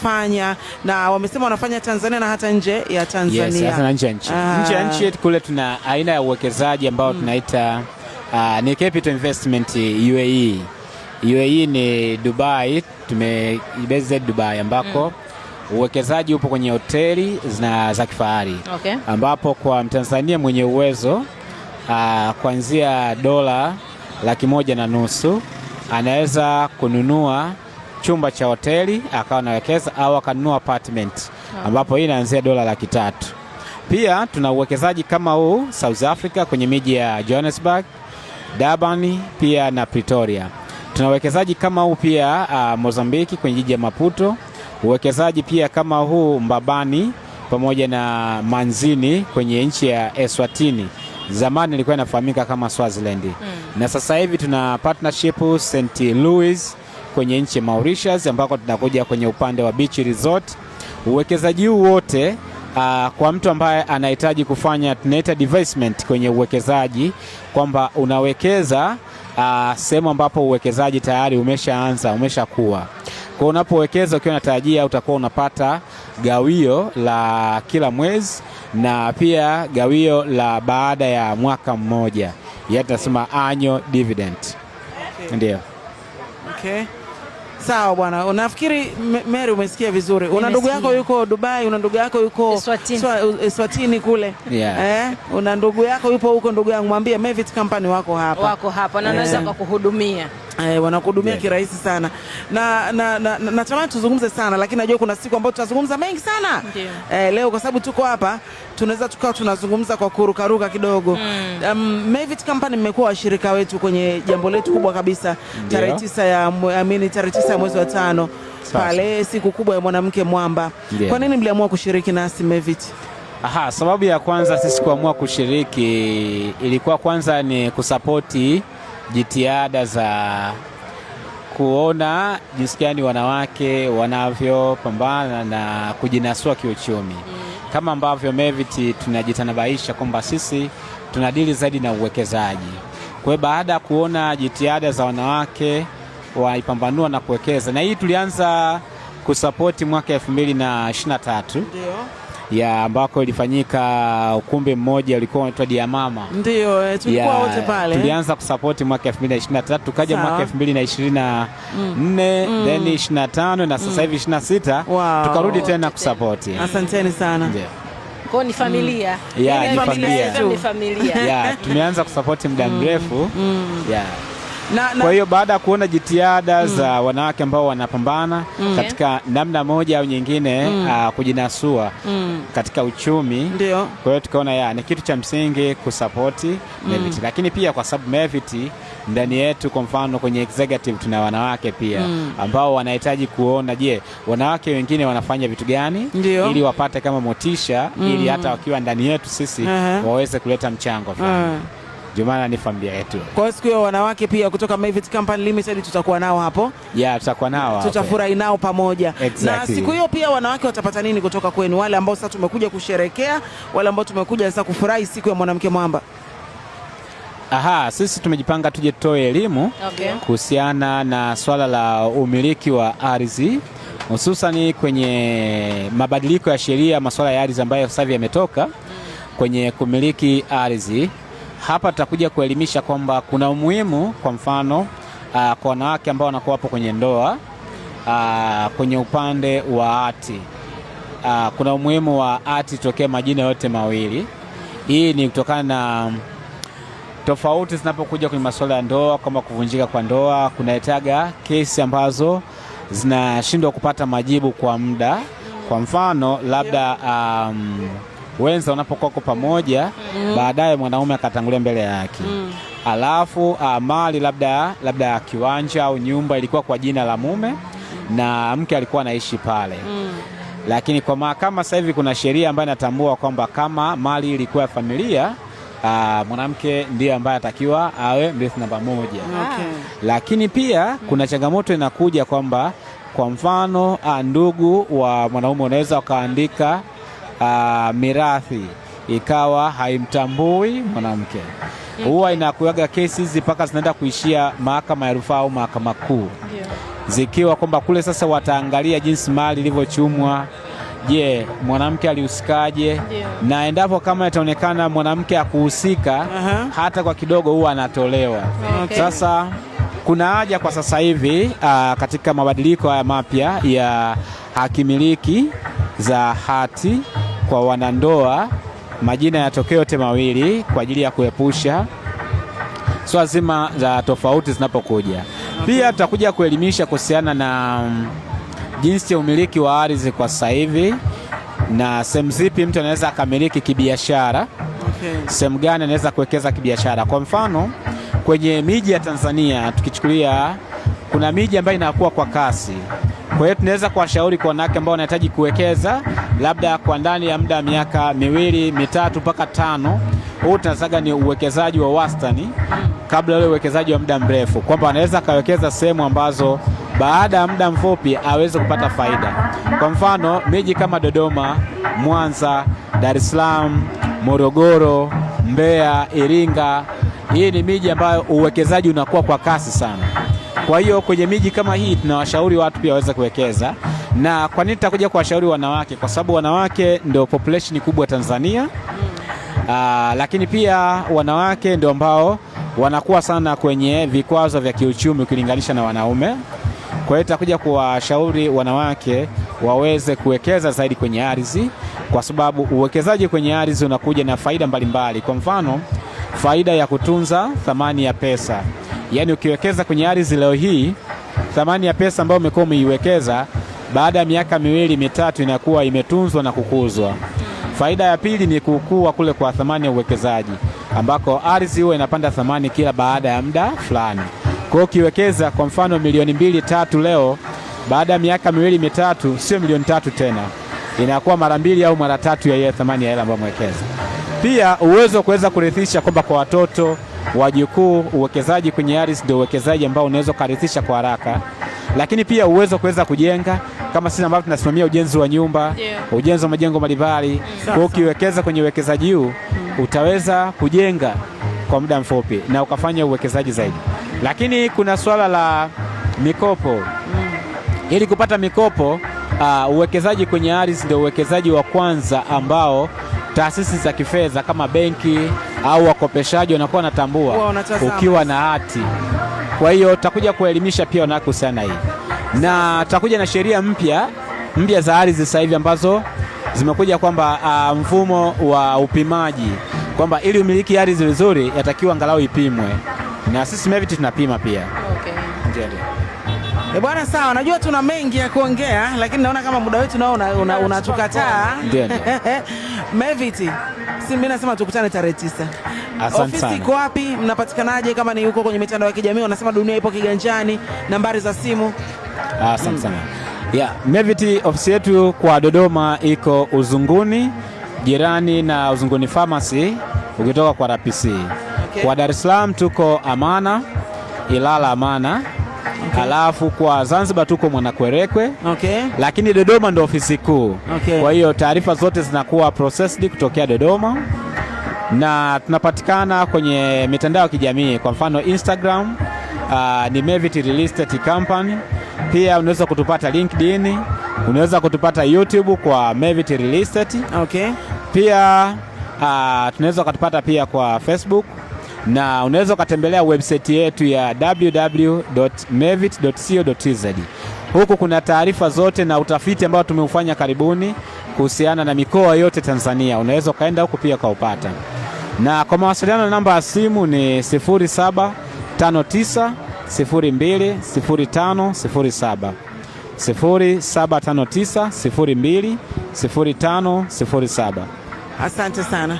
wanafanya, na wamesema wanafanya Tanzania na hata nje ya Tanzania. Yes, hata nje ya nchi. Nje ya nchi kule tuna aina ya uwekezaji ambao tunaita ni capital investment UAE. UAE ni Dubai, tumebase Dubai ambako uwekezaji upo kwenye hoteli za kifahari. Okay. Ambapo kwa Mtanzania mwenye uwezo kuanzia $1.5 anaweza kununua chumba cha hoteli akawa anawekeza, au akanunua apartment ambapo hii inaanzia $300,000. Pia tuna uwekezaji kama huu South Africa kwenye miji ya Johannesburg, Durban pia na Pretoria. Tuna uwekezaji kama huu pia Mozambiki kwenye jiji ya Maputo. Uwekezaji pia kama huu Mbabani pamoja na Manzini kwenye nchi ya Eswatini. Zamani ilikuwa inafahamika kama Swaziland. Na sasa hivi tuna partnership St. Louis kwenye nchi ya Mauritius ambako tunakuja kwenye upande wa beach resort. Uwekezaji huu wote kwa mtu ambaye anahitaji kufanya tunaita divestment kwenye uwekezaji, kwamba unawekeza sehemu ambapo uwekezaji tayari umeshakuwa. Kwa unapowekeza ukiwa unatarajia utakuwa unapata gawio la kila mwezi na pia gawio la baada ya mwaka mmoja. Tunasema annual dividend. Okay. Ndio. Okay. Sawa bwana. Unafikiri Mary umesikia vizuri? Una ndugu yako yuko Dubai, una ndugu yako yuko Eswatini kule. Yeah. Una ndugu yako yupo huko, ndugu yangu mwambie Mevit Company wako hapa na naweza kukuhudumia. Wanakuhudumia kirahisi sana. Na natamani tuzungumze sana, lakini najua kuna siku ambayo tutazungumza mengi sana. Leo kwa sababu tuko hapa tunaweza tukao tunazungumza kwa kurukaruka kidogo. Mevit Company mmekuwa washirika wetu kwenye jambo letu kubwa kabisa tarehe 9 ya mwezi wa 5 pale siku kubwa ya mwanamke mwamba. Kwa nini mliamua kushiriki nasi Mevit? Sababu ya kwanza sisi kuamua kushiriki ilikuwa kwanza ni kusapoti jitihada za kuona jinsi gani wanawake wanavyopambana na kujinasua kiuchumi. Kama ambavyo Mevit tunajitanabaisha kwamba sisi tunadili zaidi na uwekezaji. Kwa hiyo baada ya kuona jitihada za wanawake waipambanua na kuwekeza, na hii tulianza kusapoti mwaka 2023. Ndio. Ambako ilifanyika ukumbi mmoja ulikuwa unaitwa Diamama. Ndio, tulikuwa wote pale. Tulianza kusapoti mwaka 2023, tukaja mwaka 2024, then 25 na sasa hivi 26 tukarudi tena kusapoti. Asanteni sana. Ndio. Kwa ni familia. Ni familia. Tumeanza kusapoti muda mrefu. Kwa hiyo baada ya kuona jitihada za wanawake ambao wanapambana katika namna moja au nyingine kujinasua katika uchumi. Ndio. Kwa hiyo tukaona ni kitu cha msingi kusapoti Mevit. Lakini pia kwa sababu Mevit ndani yetu, kwa mfano kwenye executive tuna wanawake pia ambao wanahitaji kuona wanawake wengine wanafanya vitu gani ili wapate kama motisha ili hata wakiwa ndani yetu sisi waweze kuleta mchango fulani. Jumana ni familia yetu. Kwa siku ya wanawake pia kutoka Mevit Company Limited tutakuwa nao hapo. Tutakuwa nao. Tutafurahi nao pamoja. Exactly. Na siku hiyo pia wanawake watapata nini kutoka kwenu? Wale ambao sasa tumekuja kusherekea, wale ambao tumekuja sasa kufurahi siku ya mwanamke mwamba. Sisi tumejipanga tuje tutoe elimu kuhusiana na swala la umiliki wa ardhi, hususani kwenye mabadiliko ya sheria, masuala ya ardhi ambayo sasa hivi yametoka kwenye kumiliki ardhi. Hapa tutakuja kuelimisha kwamba kuna umuhimu, kwa mfano kwa wanawake ambao wanakuwa hapo kwenye ndoa, kwenye upande wa hati, kuna umuhimu wa hati tokea majina yote mawili. Hii ni kutokana na tofauti zinapokuja kwenye masuala ya ndoa, kama kuvunjika kwa ndoa kunahitaga kesi ambazo zinashindwa kupata majibu kwa muda. Kwa mfano labda wenza wanapokuwa kwa pamoja, baadaye mwanaume akatangulia mbele yake. Alafu mali labda kiwanja au nyumba ilikuwa kwa jina la mume na mke alikuwa anaishi pale. Lakini kwa mahakama sasa hivi kuna sheria ambayo inatambua kwamba kama mali ilikuwa ya familia, mwanamke ndiye ambaye atakiwa awe mrithi namba 1. Lakini pia kuna changamoto inakuja kwamba kwa mfano ndugu wa mwanaume unaweza wakaandika mirathi ikawa haimtambui mwanamke. Huwa inakuaga kesi hizi mpaka zinaenda kuishia mahakama ya rufaa au mahakama kuu. zikiwa kwamba kule sasa wataangalia jinsi mali ilivyochumwa. Je, mwanamke alihusikaje? Na endapo kama itaonekana mwanamke hakuhusika, hata kwa kidogo huwa anatolewa. Sasa kuna haja kwa sasa hivi katika mabadiliko haya mapya ya hakimiliki za hati kwa wanandoa, majina yatokee yote mawili kwa ajili ya kuepusha swala zima za tofauti zinapokuja. Pia tutakuja kuelimisha kuhusiana na jinsi ya umiliki wa ardhi kwa sasa hivi na sehemu zipi mtu anaweza akamiliki kibiashara, sehemu gani anaweza kuwekeza kibiashara. Kwa mfano kwenye miji ya Tanzania tukichukulia, kuna miji ambayo inakuwa kwa kasi. Kwa hiyo tunaweza kuwashauri kwa wanawake ambao wanahitaji kuwekeza labda kwa ndani ya muda wa miaka 2, 3 mpaka 5. Huu tunasaga ni uwekezaji wa wastani kabla ule uwekezaji wa muda mrefu, kwamba anaweza kawekeza sehemu ambazo baada ya muda mfupi aweze kupata faida. Kwa mfano miji kama Dodoma, Mwanza, Dar es Salaam, Morogoro, Mbeya, Iringa, hii ni miji ambayo uwekezaji unakuwa kwa kasi sana. Kwa hiyo kwenye miji kama hii tunawashauri watu pia waweze kuwekeza. Na kwa nini tutakuja kuwashauri wanawake? Kwa sababu wanawake ndio population kubwa Tanzania. Lakini pia wanawake ndio ambao wanakuwa sana kwenye vikwazo vya kiuchumi ukilinganisha na wanaume. Kwa hiyo tutakuja kuwashauri wanawake waweze kuwekeza zaidi kwenye ardhi, kwa sababu uwekezaji kwenye ardhi unakuja na faida mbalimbali. Kwa mfano faida ya kutunza thamani ya pesa. Yaani ukiwekeza kwenye ardhi leo hii, thamani ya pesa ambayo umekuwa umeiwekeza baada ya miaka 2, 3 inakuwa imetunzwa na kukuzwa. Faida ya pili ni kukua kule kwa thamani ya uwekezaji, ambako ardhi huwa inapanda thamani kila baada ya muda fulani. Kwa hiyo ukiwekeza kwa mfano milioni 2, 3 leo, baada ya miaka 2, 3 sio milioni 3 tena, inakuwa mara 2 au mara 3 ya ile thamani ya hela ambayo umewekeza. Pia uwezo wa kuweza kurithisha kwamba kwa watoto, wajukuu, uwekezaji kwenye ardhi ndio uwekezaji ambao unaweza kurithisha kwa haraka. Lakini pia uwezo kuweza kujenga, kama sisi ambao tunasimamia ujenzi wa nyumba, ujenzi wa majengo mbalimbali. Kwa hiyo ukiwekeza kwenye uwekezaji huu utaweza kujenga kwa muda mfupi na ukafanya uwekezaji zaidi. Lakini kuna swala la mikopo. Ili kupata mikopo, uwekezaji kwenye ardhi ndio uwekezaji wa kwanza ambao taasisi za kifedha kama benki au wakopeshaji wanakuwa wanatambua ukiwa na hati. Kwa hiyo tutakuja kuelimisha pia wanawake kuhusiana hii. Na tutakuja na sheria mpya za ardhi sasa hivi ambazo zimekuja kwamba mfumo wa upimaji, kwamba ili umiliki ardhi vizuri yatakiwa angalau ipimwe. Na sisi Mevity tunapima pia. Ndio. Bwana sawa, najua tuna mengi ya kuongea lakini naona kama muda wetu nao unatukataa. Ndio. Mevity, mimi nasema tukutane tarehe 9. Asante sana. Ofisi iko wapi? Mnapatikanaje? Kama ni huko kwenye mitandao ya kijamii wanasema dunia ipo kiganjani, nambari za simu. Asante sana. Mevity ofisi yetu kwa Dodoma iko Uzunguni, jirani na Uzunguni Pharmacy ukitoka kwa RPC. Kwa Dar es Salaam tuko Amana, Ilala Amana. Alafu kwa Zanzibar tuko Mwanakwerekwe. Lakini Dodoma ndio ofisi kuu. Kwa hiyo taarifa zote zinakuwa processed kutokea Dodoma. Na tunapatikana kwenye mitandao ya kijamii, kwa mfano Instagram ni Mevity Real Estate Company. Pia unaweza kutupata LinkedIn, unaweza kutupata YouTube kwa Mevity Real Estate. Pia tunaweza kutupata pia kwa Facebook, na unaweza kutembelea website yetu ya www.mevity.co.tz. Huku kuna taarifa zote na utafiti ambao tumeufanya karibuni kuhusiana na mikoa yote Tanzania. Unaweza kaenda huku pia kaupata. Na kwa mawasiliano na namba ya simu ni 0759020507. 0759020507. Asante sana.